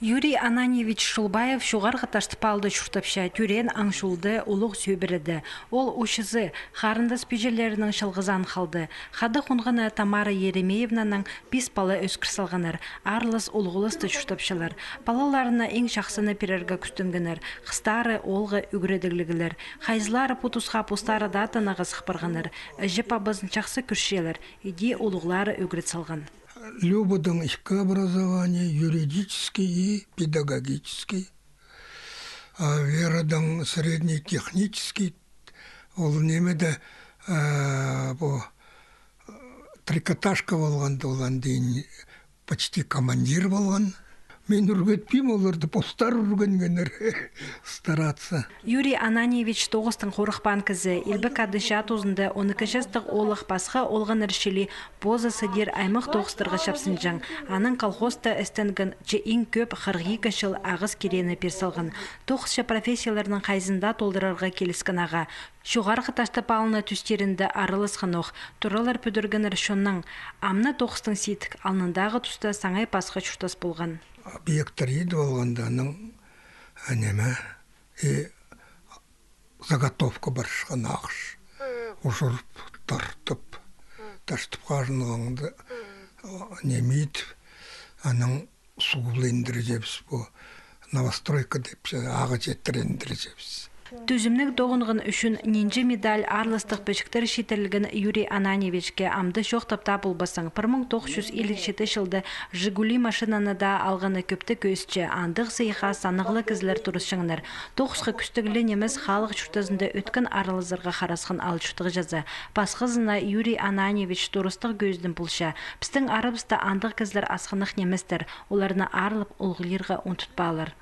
Юрий Ананьевич Шулбаев шуғарға таштыпалды шұртапша түрен аңшулды ұлық сөбіреді. Ол ұшызы қарындас пежелерінің шылғызан қалды. Хады құнғаны Тамара Еремеевнаның пис балы өскір салғаныр. Арлыс ұлғылысты шұртапшалар. Балаларына ең шақсыны перергі күстінгінір. Қыстары олғы үгіредіглігілер. Хайзлары путусқа пустары датынаға сықпарғаныр. Жіп абызын шақсы күршелер. Иди ұлғылары үгірет салған. Любодом образование, юридический и педагогический. А Веродан средний технический. Ол немеде трикотажка болғанды олан дейін почти командир болған. Мен үргетпейм, оларды постар үргенгенер стараться. Юрий Ананьевич тоғыстың қорықпан кізі, елбі кадыша тұзында 12-стық олық басқа олған әршілі бозы сыдер аймық тоғыстырға шапсын жаң. Аның колхозда әстенген ең көп қырғи кішіл ағыз керені персалған. Тоғызша профессияларының қайзында толдырарға келіскен аға. Шуғарғы таштапалына түстерінді арылысқан оқ. Тұралар пөдіргенер шонның амны тоғыстың сетік алнындағы тұста саңай пасқа чүштас болған. Объекттар еді болғанданың әнеме заготовка бар шыққан ақш. Ұшырып, тартып, таштып қажынғанды немейді. Аның суыл ендірежепсіз бұл. Новостройка деп аға жеттір ендірежепсіз. Түзімнік доғынғын үшін ненжі медаль арлыстық бәшіктер шетірілген Юрий Ананьевичке амды шоқтапта болбасың. 1957 жылды «Жигули» машинаны да алғаны көпті көзчі, андық сейха санығылы кізлер тұрысшыңнар. Тоқысқы күстігілі неміз халық чүртазында өткен арылызырға қарасқын алшықтығы жазы. Басқызына Юрий Ананьевич тұрыстық көздің бұлша. Пістің арыбыста андық кізлер асқынық немістер, оларына арылып ұлғылерға ұнтытпалар.